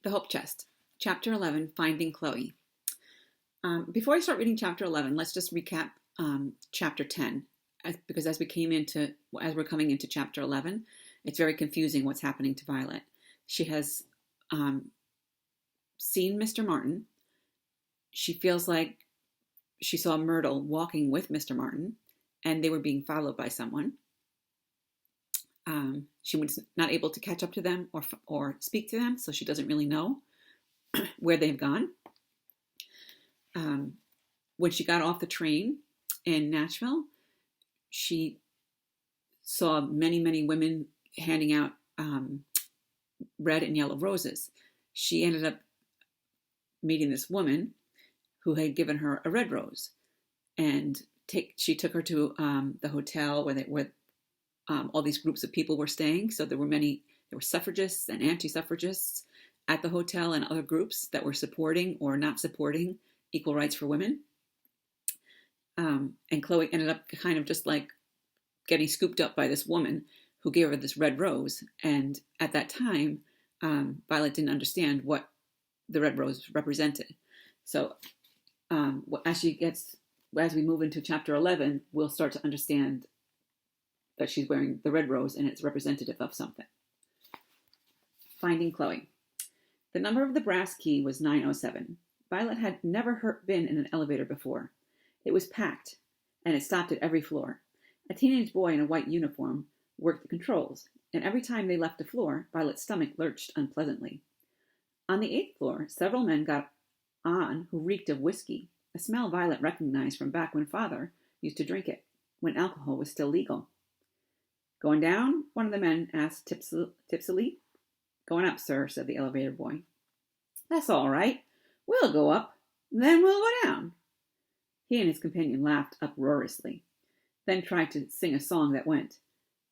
The Hope Chest, Chapter 11, Finding Chloe. Before I start reading Chapter 11, let's just recap Chapter 10, because as we're coming into Chapter 11, it's very confusing what's happening to Violet. She has seen Mr. Martin. She feels like she saw Myrtle walking with Mr. Martin, and they were being followed by someone. She was not able to catch up to them or speak to them, so she doesn't really know where they've gone. When she got off the train in Nashville, she saw many, many women handing out red and yellow roses. She ended up meeting this woman who had given her a red rose, and she took her to the hotel where all these groups of people were staying. So there were suffragists and anti-suffragists at the hotel, and other groups that were supporting or not supporting equal rights for women. And Chloe ended up kind of just like getting scooped up by this woman who gave her this red rose. And at that time, Violet didn't understand what the red rose represented. So as we move into Chapter 11, we'll start to understand that she's wearing the red rose and it's representative of something. Finding Chloe. The number of the brass key was 907. Violet had never been in an elevator before. It was packed, and it stopped at every floor. A teenage boy in a white uniform worked the controls, and every time they left the floor, Violet's stomach lurched unpleasantly. On the 8th floor, several men got on who reeked of whiskey, a smell Violet recognized from back when Father used to drink it, when alcohol was still legal. "Going down?" one of the men asked tipsily. "Going up, sir," said the elevator boy. "That's all right. We'll go up, then we'll go down." He and his companion laughed uproariously, then tried to sing a song that went,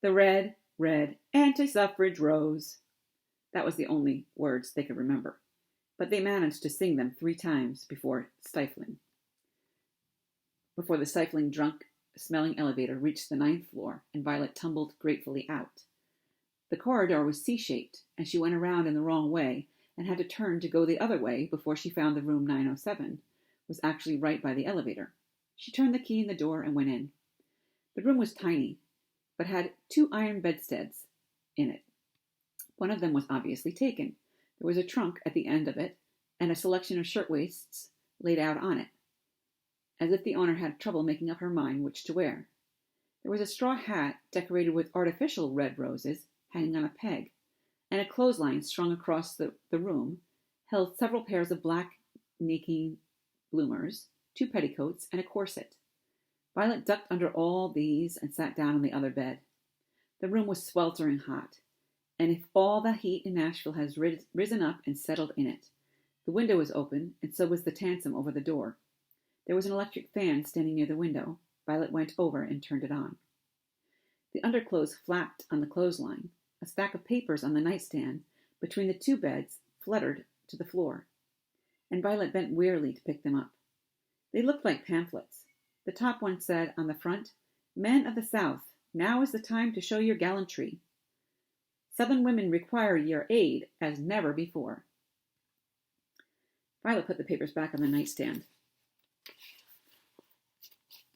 "The red, red anti-suffrage rose." That was the only words they could remember, but they managed to sing them 3 times before the stifling, drunk-smelling elevator reached the 9th floor, and Violet tumbled gratefully out. The corridor was C-shaped, and she went around in the wrong way and had to turn to go the other way before she found the room 907 was actually right by the elevator. She turned the key in the door and went in. The room was tiny, but had 2 iron bedsteads in it. One of them was obviously taken. There was a trunk at the end of it, and a selection of shirtwaists laid out on it, as if the owner had trouble making up her mind which to wear. There was a straw hat decorated with artificial red roses hanging on a peg, and a clothesline strung across the room held several pairs of black Naked bloomers, 2 petticoats, and a corset. Violet ducked under all these and sat down on the other bed. The room was sweltering hot, and if all the heat in Nashville has risen up and settled in it. The window was open, and so was the transom over the door. There was an electric fan standing near the window. Violet went over and turned it on. The underclothes flapped on the clothesline. A stack of papers on the nightstand between the 2 beds fluttered to the floor, and Violet bent wearily to pick them up. They looked like pamphlets. The top one said on the front, "Men of the South, now is the time to show your gallantry. Southern women require your aid as never before." Violet put the papers back on the nightstand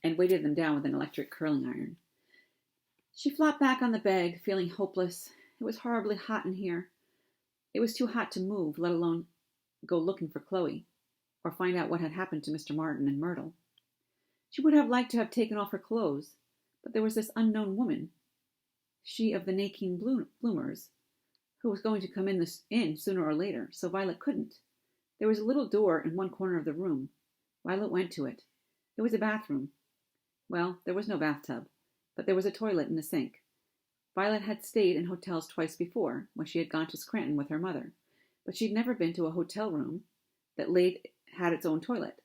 and weighted them down with an electric curling iron. She flopped back on the bed, feeling hopeless. It was horribly hot in here. It was too hot to move, let alone go looking for Chloe, or find out what had happened to Mr. Martin and Myrtle. She would have liked to have taken off her clothes, but there was this unknown woman, she of the Naked bloomers, who was going to come in sooner or later, so Violet couldn't. There was a little door in one corner of the room. Violet went to it. It was a bathroom. Well, there was no bathtub, but there was a toilet and a sink. Violet had stayed in hotels twice before, when she had gone to Scranton with her mother, but she'd never been to a hotel room that had its own toilet.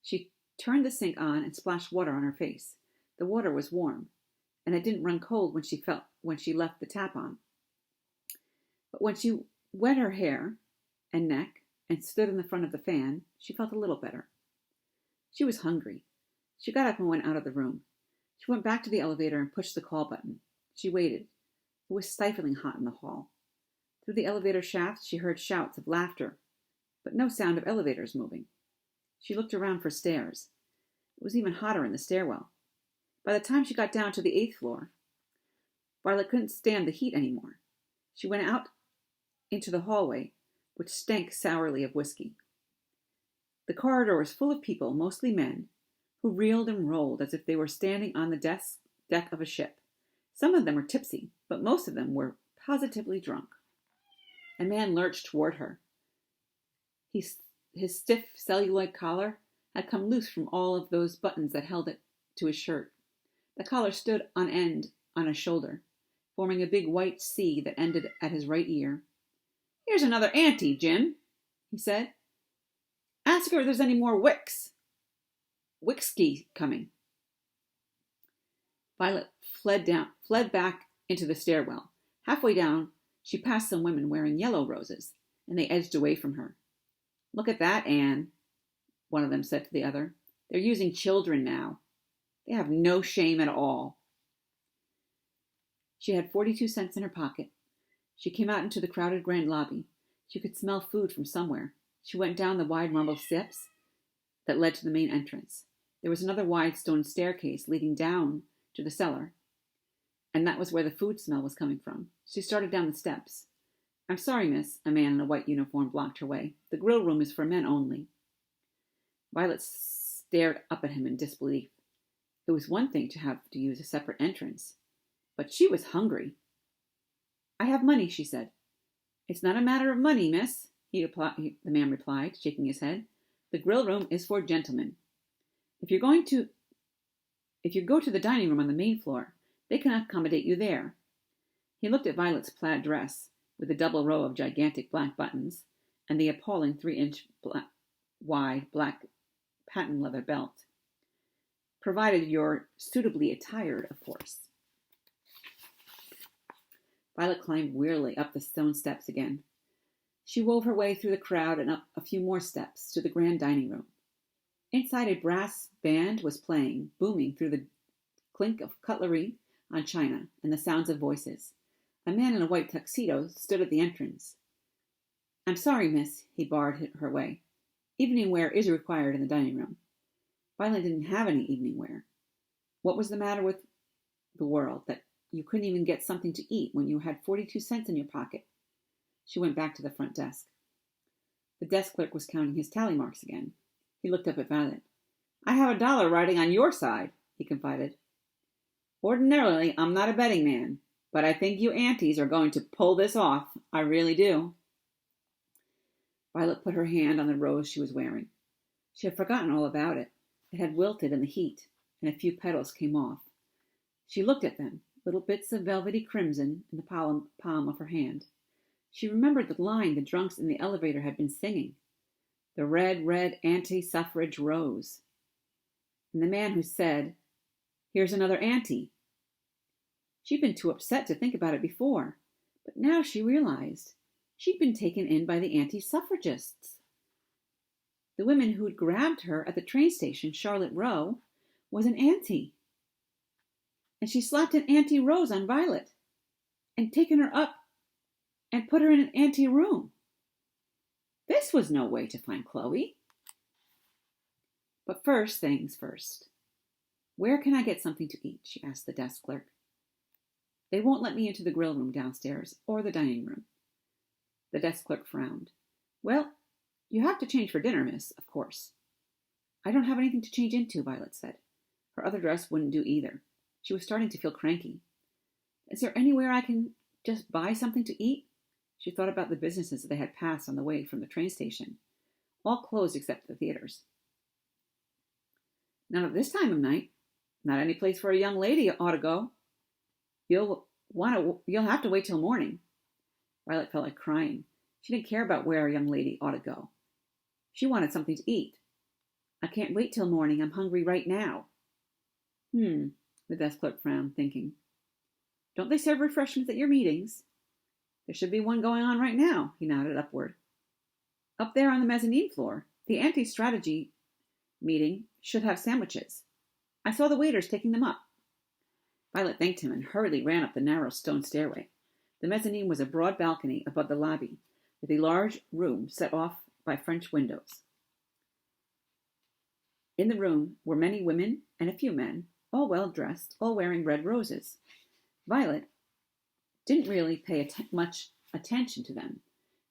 She turned the sink on and splashed water on her face. The water was warm, and it didn't run cold when she left the tap on. But when she wet her hair and neck and stood in the front of the fan, she felt a little better. She was hungry. She got up and went out of the room. She went back to the elevator and pushed the call button. She waited. It was stifling hot in the hall. Through the elevator shaft, she heard shouts of laughter, but no sound of elevators moving. She looked around for stairs. It was even hotter in the stairwell. By the time she got down to the 8th floor, Violet couldn't stand the heat anymore. She went out into the hallway, which stank sourly of whiskey. The corridor was full of people, mostly men, who reeled and rolled as if they were standing on the deck of a ship. Some of them were tipsy, but most of them were positively drunk. A man lurched toward her. His stiff celluloid collar had come loose from all of those buttons that held it to his shirt. The collar stood on end on his shoulder, forming a big white C that ended at his right ear. "Here's another auntie, Jim," he said. "Ask her if there's any more whiskey coming." Violet fled back into the stairwell. Halfway down, she passed some women wearing yellow roses, and they edged away from her. "Look at that, Anne," one of them said to the other. "They're using children now. They have no shame at all." She had 42 cents in her pocket. She came out into the crowded grand lobby. She could smell food from somewhere. She went down the wide marble steps that led to the main entrance. There was another wide stone staircase leading down to the cellar, and that was where the food smell was coming from. She started down the steps. "I'm sorry, miss," a man in a white uniform blocked her way. "The grill room is for men only." Violet stared up at him in disbelief. It was one thing to have to use a separate entrance, but she was hungry. "I have money," she said. "It's not a matter of money, miss," the man replied, shaking his head. "The grill room is for gentlemen. If you go to the dining room on the main floor, they can accommodate you there." He looked at Violet's plaid dress, with a double row of gigantic black buttons, and the appalling 3-inch wide black patent leather belt. "Provided you're suitably attired, of course." Violet climbed wearily up the stone steps again. She wove her way through the crowd and up a few more steps to the grand dining room. Inside, a brass band was playing, booming through the clink of cutlery on china and the sounds of voices. A man in a white tuxedo stood at the entrance. "I'm sorry, miss," he barred her way. "Evening wear is required in the dining room." Violet didn't have any evening wear. What was the matter with the world that you couldn't even get something to eat when you had 42 cents in your pocket? She went back to the front desk. The desk clerk was counting his tally marks again. He looked up at Violet. "I have $1 riding on your side," he confided. "Ordinarily, I'm not a betting man, but I think you aunties are going to pull this off. I really do." Violet put her hand on the rose she was wearing. She had forgotten all about it. It had wilted in the heat, and a few petals came off. She looked at them, little bits of velvety crimson in the palm of her hand. She remembered the line the drunks in the elevator had been singing. "The red, red anti-suffrage rose." And the man who said, "Here's another auntie." She'd been too upset to think about it before, but now she realized she'd been taken in by the anti-suffragists. The woman who'd grabbed her at the train station, Charlotte Rowe, was an auntie. And she slapped an auntie Rose on Violet and taken her up and put her in an auntie room. This was no way to find Chloe. But first things first. "Where can I get something to eat?" she asked the desk clerk. "They won't let me into the grill room downstairs or the dining room." The desk clerk frowned. "Well, you have to change for dinner, miss, of course." "I don't have anything to change into," Violet said. Her other dress wouldn't do either. She was starting to feel cranky. "Is there anywhere I can just buy something to eat?" She thought about the businesses they had passed on the way from the train station. All closed except the theaters. "Not at this time of night. Not any place where a young lady ought to go. You'll have to wait till morning." Violet felt like crying. She didn't care about where a young lady ought to go. She wanted something to eat. "I can't wait till morning. I'm hungry right now." The desk clerk frowned, thinking. "Don't they serve refreshments at your meetings?" "There should be one going on right now," he nodded upward. "Up there on the mezzanine floor. The anti-strategy meeting should have sandwiches. I saw the waiters taking them up." Violet thanked him and hurriedly ran up the narrow stone stairway. The mezzanine was a broad balcony above the lobby, with a large room set off by French windows. In the room were many women and a few men, all well dressed, all wearing red roses. Violet didn't really pay much attention to them,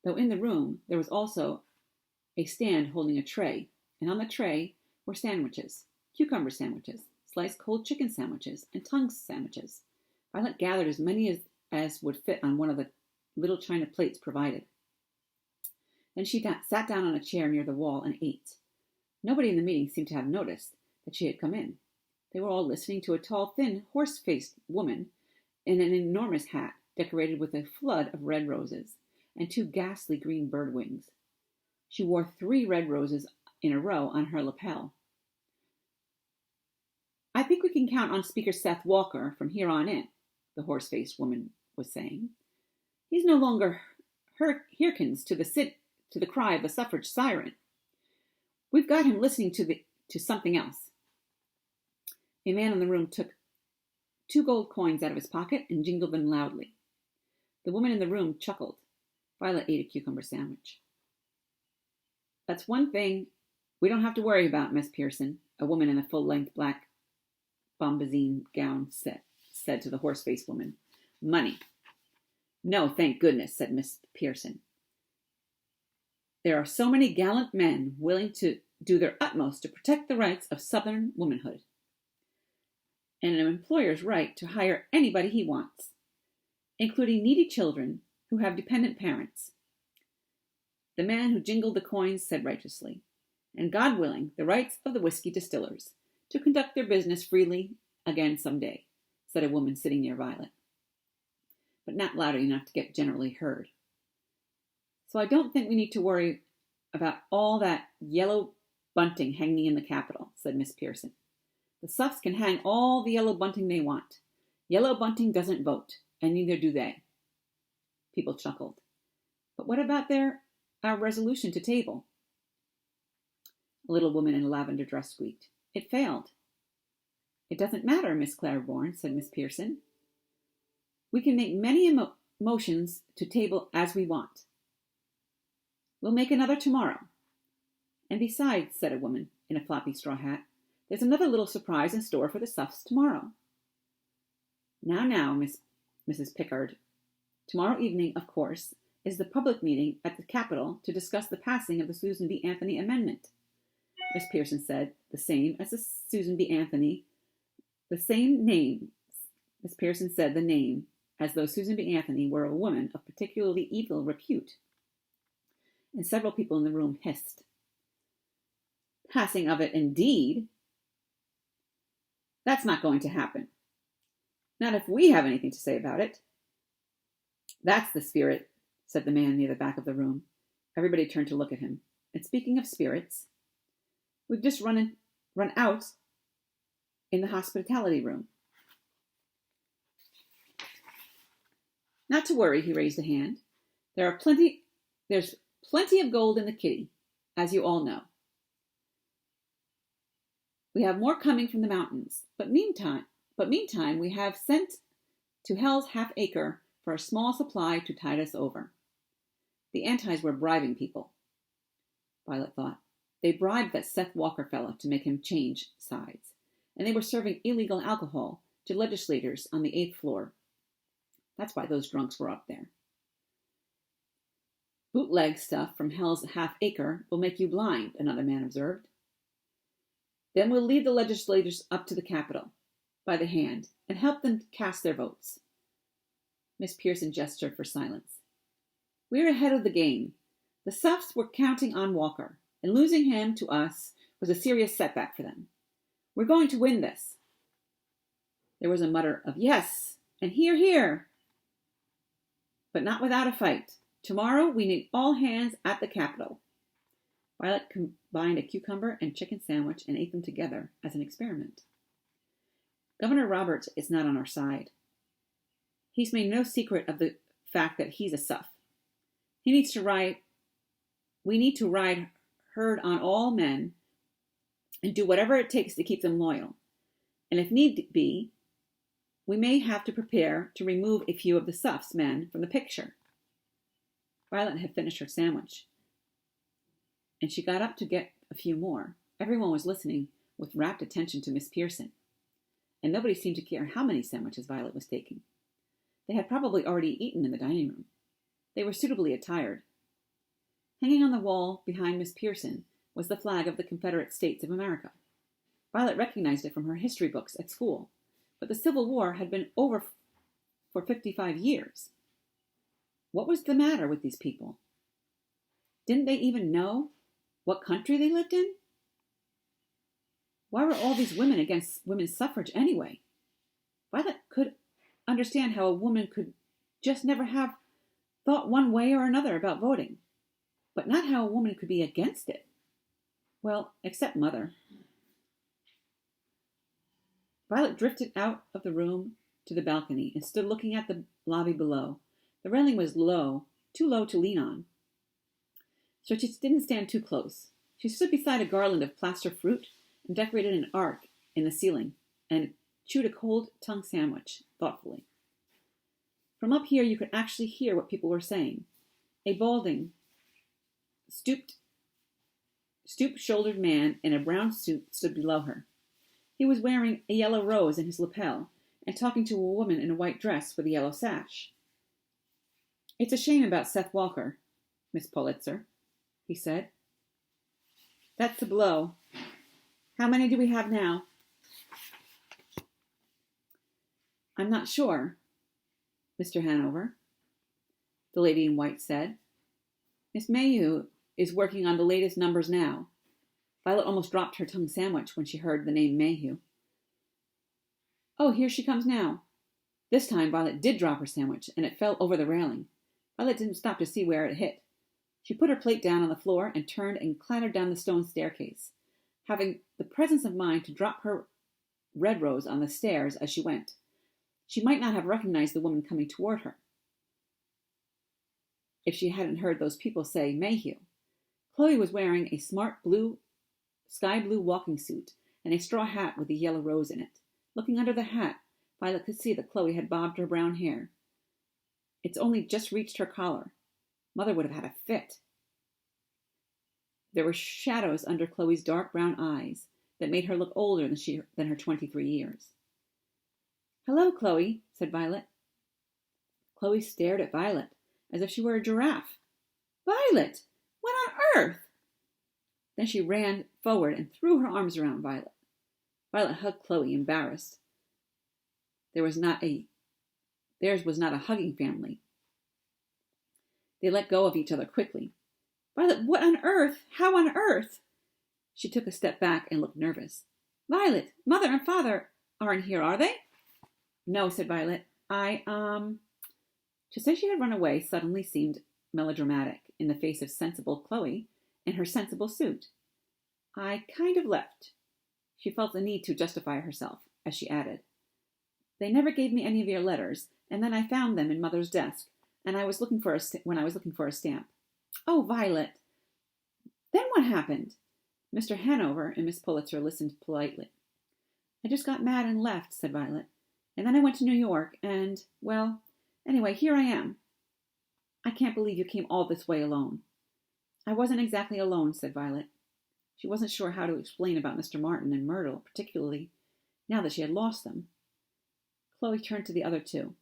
though in the room there was also a stand holding a tray, and on the tray were sandwiches, cucumber sandwiches, sliced cold chicken sandwiches, and tongue sandwiches. Violet gathered as many as would fit on one of the little china plates provided. Then she sat down on a chair near the wall and ate. Nobody in the meeting seemed to have noticed that she had come in. They were all listening to a tall, thin, horse-faced woman in an enormous hat decorated with a flood of red roses and 2 ghastly green bird wings. She wore 3 red roses in a row on her lapel. "I think we can count on Speaker Seth Walker from here on in," the horse-faced woman was saying. "He's no longer hearkens to the cry of the suffrage siren. We've got him listening to something else." A man in the room took 2 gold coins out of his pocket and jingled them loudly. The woman in the room chuckled. Violet ate a cucumber sandwich. "That's one thing we don't have to worry about, Miss Pearson," a woman in a full-length black bombazine gown said to the horse-faced woman. "Money." "No, thank goodness," said Miss Pearson. "There are so many gallant men willing to do their utmost to protect the rights of Southern womanhood, and an employer's right to hire anybody he wants, including needy children who have dependent parents." The man who jingled the coins said righteously, "And God willing, the rights of the whiskey distillers to conduct their business freely again some day," said a woman sitting near Violet, but not loud enough to get generally heard. "So I don't think we need to worry about all that yellow bunting hanging in the Capitol," said Miss Pearson. "The Suffs can hang all the yellow bunting they want. Yellow bunting doesn't vote, and neither do they." People chuckled. "But what about our resolution to table?" A little woman in a lavender dress squeaked. "It failed." "It doesn't matter, Miss Claiborne," said Miss Pearson. "We can make many motions to table as we want. We'll make another tomorrow. And besides," said a woman in a floppy straw hat, "there's another little surprise in store for the Suffs tomorrow." Now, Mrs. Pickard. Tomorrow evening, of course, is the public meeting at the Capitol to discuss the passing of the Susan B. Anthony Amendment." Miss Pearson said the same as the Susan B. Anthony, the same name. Miss Pearson said the name as though Susan B. Anthony were a woman of particularly evil repute. And several people in the room hissed. "Passing of it, indeed. That's not going to happen. Not if we have anything to say about it." "That's the spirit," said the man near the back of the room. Everybody turned to look at him. "And speaking of spirits, we've just run out in the hospitality room." "Not to worry," he raised a hand. There's plenty of gold in the kitty, as you all know. We have more coming from the mountains, but meantime we have sent to Hell's Half Acre for a small supply to tide us over." The Antis were bribing people, Violet thought. They bribed that Seth Walker fellow to make him change sides, and they were serving illegal alcohol to legislators on the 8th floor. That's why those drunks were up there. "Bootleg stuff from Hell's Half Acre will make you blind," another man observed. "Then we'll lead the legislators up to the Capitol by the hand and help them cast their votes." Miss Pearson gestured for silence. "We're ahead of the game. The Suffs were counting on Walker, and losing him to us was a serious setback for them. We're going to win this." There was a mutter of "yes" and "hear, hear," but not without a fight. "Tomorrow we need all hands at the Capitol." Violet combined a cucumber and chicken sandwich and ate them together as an experiment. "Governor Roberts is not on our side. He's made no secret of the fact that he's a Suff. We need to ride herd on all men and do whatever it takes to keep them loyal. And if need be, We may have to prepare to remove a few of the Suffs men from the picture. Violet had finished her sandwich, and she got up to get a few more. Everyone was listening with rapt attention to Miss Pearson, and nobody seemed to care how many sandwiches Violet was taking. They had probably already eaten in the dining room. They were suitably attired. Hanging on the wall behind Miss Pearson was the flag of the Confederate States of America. Violet recognized it from her history books at school, but the Civil War had been over for 55 years. What was the matter with these people? Didn't they even know what country they lived in? Why were all these women against women's suffrage anyway? Violet could understand how a woman could just never have thought one way or another about voting, but not how a woman could be against it. Well, except Mother. Violet drifted out of the room to the balcony and stood looking at the lobby below. The railing was low, too low to lean on, so she didn't stand too close. She stood beside a garland of plaster fruit and decorated an arc in the ceiling and chewed a cold tongue sandwich thoughtfully. From up here you could actually hear people were saying. A balding, stoop-shouldered man in a brown suit stood below her. He was wearing a yellow rose in his lapel and talking to a woman in a white dress with a yellow sash. "It's a shame about Seth Walker, Miss Pulitzer," he said. "That's the blow. How many do we have now?" "I'm not sure, Mr. Hanover," the lady in white said. "Miss Mayhew is working on the latest numbers now." Violet almost dropped her tongue sandwich when she heard the name Mayhew. "Oh, here she comes now." This time Violet did drop her sandwich, and it fell over the railing. Violet didn't stop to see where it hit. She put her plate down on the floor and turned and clattered down the stone staircase, having the presence of mind to drop her red rose on the stairs as she went. She might not have recognized the woman coming toward her if she hadn't heard those people say Mayhew. Chloe was wearing a smart sky blue walking suit and a straw hat with a yellow rose in it. Looking under the hat, Violet could see that Chloe had bobbed her brown hair. It's only just reached her collar. Mother would have had a fit. There were shadows under Chloe's dark brown eyes that made her look older than her 23 years. "Hello, Chloe," said Violet. Chloe stared at Violet as if she were a giraffe. "Violet, what on earth?" Then she ran forward and threw her arms around Violet. Violet hugged Chloe, embarrassed. Theirs was not a hugging family. They let go of each other quickly. "Violet, what on earth? How on earth?" She took a step back and looked nervous. "Violet, Mother and Father aren't here, are they?" "No," said Violet. To say she had run away suddenly seemed melodramatic in the face of sensible Chloe in her sensible suit. "I kind of left." She felt the need to justify herself, as she added, "They never gave me any of your letters, and then I found them in Mother's desk, and I was looking for a stamp." "Oh, Violet!" "Then what happened?" Mr. Hanover and Miss Pulitzer listened politely. "I just got mad and left," said Violet. "And then I went to New York, and, well, anyway, here I am." "I can't believe you came all this way alone." "I wasn't exactly alone," said Violet. She wasn't sure how to explain about Mr. Martin and Myrtle, particularly now that she had lost them. Chloe turned to the other two.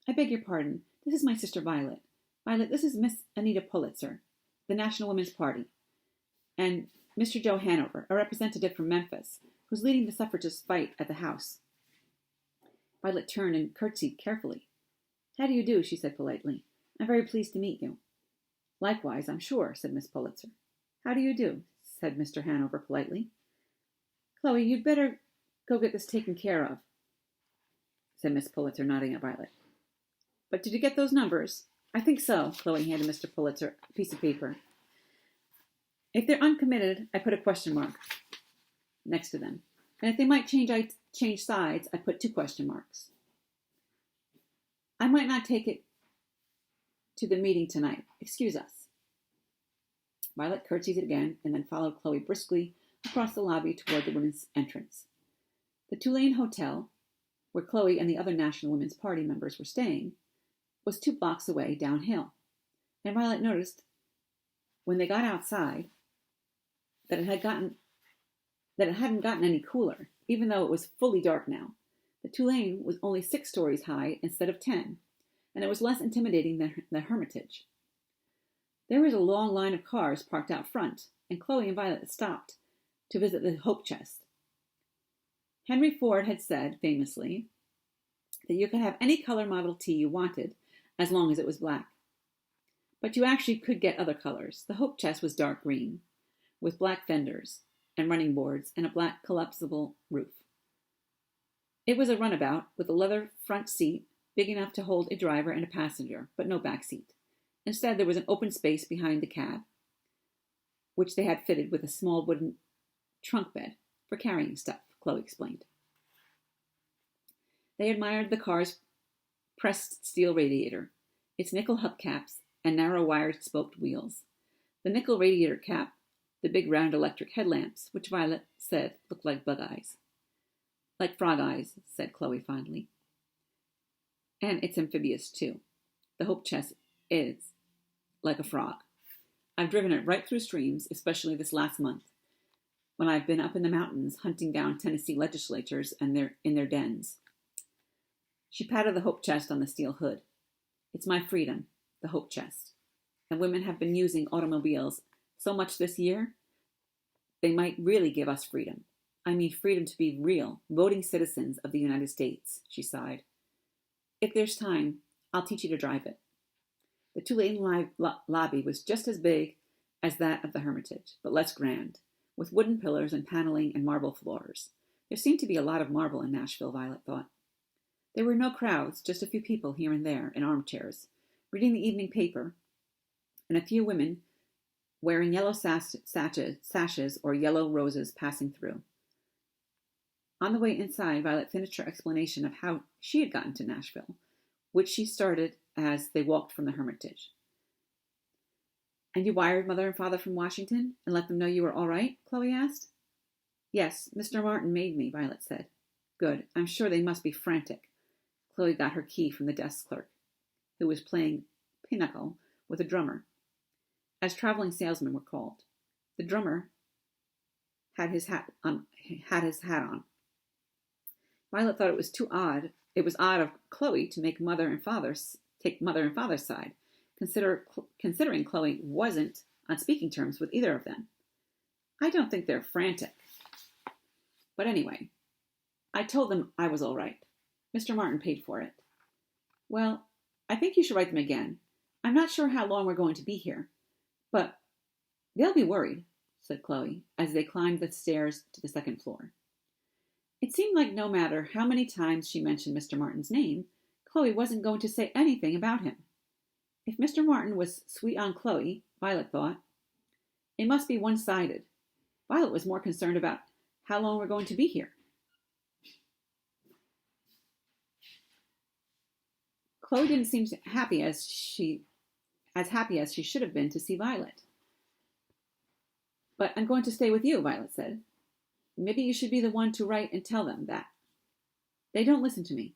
"I beg your pardon. This is my sister Violet. Violet, this is Miss Anita Pulitzer, the National Women's Party, and Mr. Joe Hanover, a representative from Memphis, who's leading the suffragist fight at the House." Violet turned and curtsied carefully. "How do you do?" she said politely. "I'm very pleased to meet you." "Likewise, I'm sure," said Miss Pulitzer. "How do you do?" said Mr. Hanover politely. "Chloe, you'd better go get this taken care of," said Miss Pulitzer, nodding at Violet. "But did you get those numbers?" "I think so." Chloe handed Mr. Pulitzer a piece of paper. "If they're uncommitted, I put a question mark next to them. And if they might change sides, I put 2 question marks. I might not take it to the meeting tonight. Excuse us." Violet curtsied again and then followed Chloe briskly across the lobby toward the women's entrance. The Tulane Hotel, where Chloe and the other National Women's Party members were staying, was 2 blocks away downhill, and Violet noticed when they got outside that it hadn't gotten any cooler, even though it was fully dark now. The Tulane was only 6 stories high instead of 10, and it was less intimidating than the Hermitage. There was a long line of cars parked out front, and Chloe and Violet stopped to visit the Hope Chest. Henry Ford had said, famously, that you could have any color Model T you wanted as long as it was black. But you actually could get other colors. The Hope Chest was dark green, with black fenders and running boards and a black collapsible roof. It was a runabout with a leather front seat big enough to hold a driver and a passenger, but no back seat. Instead, there was an open space behind the cab, which they had fitted with a small wooden trunk bed for carrying stuff, Chloe explained. They admired the car's pressed steel radiator, its nickel hubcaps, and narrow wire-spoked wheels. The nickel radiator cap, the big round electric headlamps, which Violet said looked like bug eyes. Like frog eyes, said Chloe fondly. And it's amphibious, too. The Hope Chest is like a frog. I've driven it right through streams, especially this last month, when I've been up in the mountains hunting down Tennessee legislators and in their dens. She patted the Hope Chest on the steel hood. It's my freedom, the Hope Chest. And women have been using automobiles so much this year, they might really give us freedom. I mean freedom to be real, voting citizens of the United States, she sighed. If there's time, I'll teach you to drive it. The Tulane lobby was just as big as that of the Hermitage, but less grand, with wooden pillars and paneling and marble floors. There seemed to be a lot of marble in Nashville, Violet thought. There were no crowds, just a few people here and there in armchairs, reading the evening paper, and a few women wearing yellow sashes or yellow roses passing through. On the way inside, Violet finished her explanation of how she had gotten to Nashville, which she started as they walked from the Hermitage. And you wired Mother and Father from Washington and let them know you were all right? Chloe asked. Yes, Mr. Martin made me, Violet said. Good. I'm sure they must be frantic. Chloe got her key from the desk clerk, who was playing pinochle with a drummer, as traveling salesmen were called. The drummer had his hat on. Violet thought it was odd of Chloe to take Mother and Father's side, considering Chloe wasn't on speaking terms with either of them. I don't think they're frantic. But anyway, I told them I was all right. Mr. Martin paid for it. Well, I think you should write them again. I'm not sure how long we're going to be here, but they'll be worried, said Chloe, as they climbed the stairs to the 2nd floor. It seemed like no matter how many times she mentioned Mr. Martin's name, Chloe wasn't going to say anything about him. If Mr. Martin was sweet on Chloe, Violet thought, it must be one-sided. Violet was more concerned about how long we're going to be here. Chloe didn't seem happy as happy as she should have been to see Violet. But I'm going to stay with you, Violet said. Maybe you should be the one to write and tell them that. They don't listen to me.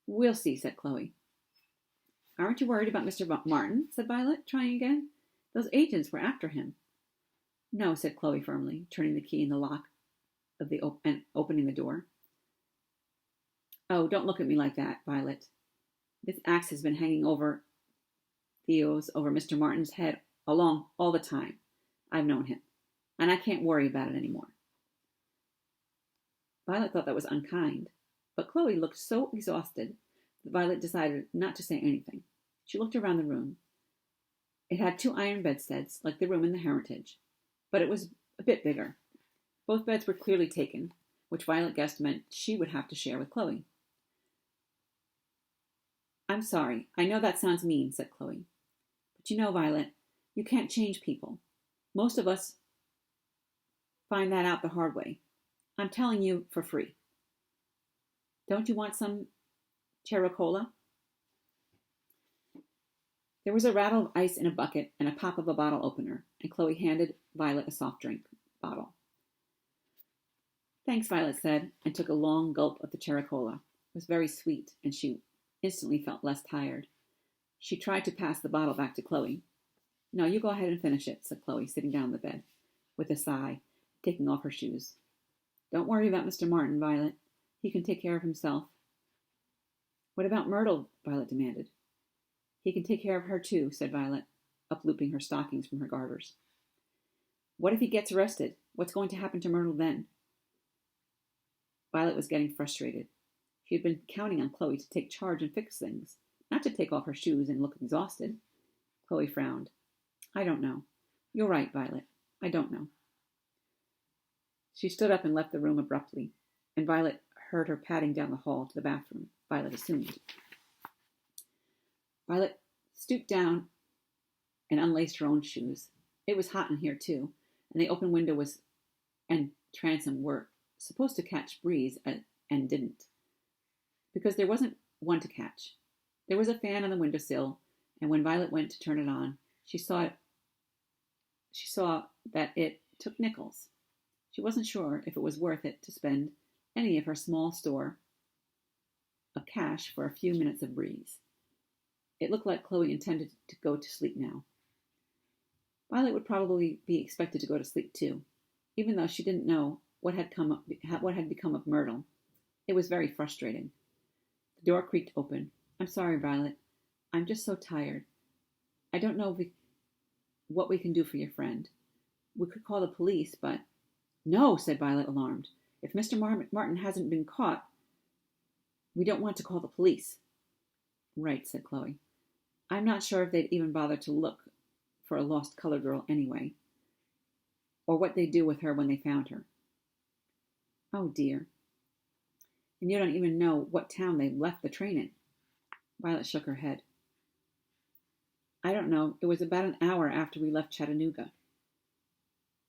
We'll see, said Chloe. Aren't you worried about Mr. Martin? Said Violet, trying again. Those agents were after him. No, said Chloe firmly, turning the key in the lock of and opening the door. Oh, don't look at me like that, Violet. This axe has been hanging over Mr. Martin's head all the time I've known him, and I can't worry about it anymore. Violet thought that was unkind, but Chloe looked so exhausted that Violet decided not to say anything. She looked around the room. It had 2 iron bedsteads, like the room in the Hermitage, but it was a bit bigger. Both beds were clearly taken, which Violet guessed meant she would have to share with Chloe. I'm sorry. I know that sounds mean, said Chloe. But you know, Violet, you can't change people. Most of us find that out the hard way. I'm telling you for free. Don't you want some Cherry-Cola? There was a rattle of ice in a bucket and a pop of a bottle opener, and Chloe handed Violet a soft drink bottle. Thanks, Violet said, and took a long gulp of the cherry-cola. It was very sweet, and she instantly felt less tired. She tried to pass the bottle back to Chloe. No, you go ahead and finish it, said Chloe, sitting down on the bed, with a sigh, taking off her shoes. Don't worry about Mr. Martin, Violet. He can take care of himself. What about Myrtle? Violet demanded. He can take care of her too, said Violet, uplooping her stockings from her garters. What if he gets arrested? What's going to happen to Myrtle then? Violet was getting frustrated. She had been counting on Chloe to take charge and fix things, not to take off her shoes and look exhausted. Chloe frowned. I don't know. You're right, Violet. I don't know. She stood up and left the room abruptly, and Violet heard her padding down the hall to the bathroom, Violet assumed. Violet stooped down and unlaced her own shoes. It was hot in here, too, and the open window and transom were supposed to catch breeze and didn't, because there wasn't one to catch. There was a fan on the windowsill, and when Violet went to turn it on, she saw that it took nickels. She wasn't sure if it was worth it to spend any of her small store of cash for a few minutes of breeze. It looked like Chloe intended to go to sleep now. Violet would probably be expected to go to sleep too, even though she didn't know what had become of Myrtle. It was very frustrating. The door creaked open. I'm sorry, Violet. I'm just so tired. I don't know what we can do for your friend. We could call the police, but... No, said Violet, alarmed. If Mr. Martin hasn't been caught, we don't want to call the police. Right, said Chloe. I'm not sure if they'd even bother to look for a lost colored girl anyway, or what they'd do with her when they found her. Oh, dear. And you don't even know what town they left the train in. Violet shook her head. I don't know. It was about an hour after we left Chattanooga.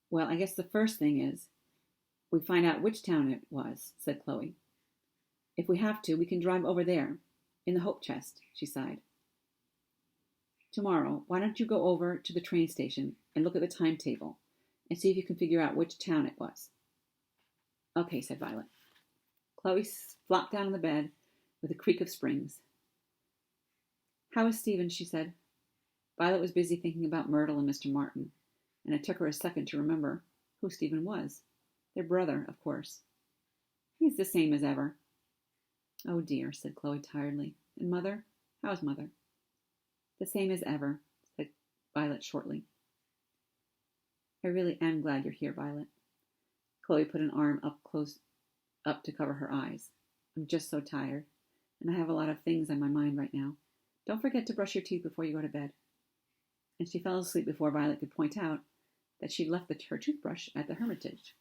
Well, I guess the first thing is we find out which town it was, said Chloe. If we have to, we can drive over there, in the Hope Chest, she sighed. Tomorrow, why don't you go over to the train station and look at the timetable and see if you can figure out which town it was? Okay, said Violet. Chloe flopped down on the bed with a creak of springs. How is Stephen? She said. Violet was busy thinking about Myrtle and Mr. Martin, and it took her a second to remember who Stephen was. Their brother, of course. He's the same as ever. Oh dear, said Chloe tiredly. And Mother? How's Mother? The same as ever, said Violet shortly. I really am glad you're here, Violet. Chloe put an arm close up to cover her eyes. I'm just so tired, and I have a lot of things on my mind right now. Don't forget to brush your teeth before you go to bed. And she fell asleep before Violet could point out that she'd left her toothbrush at the Hermitage.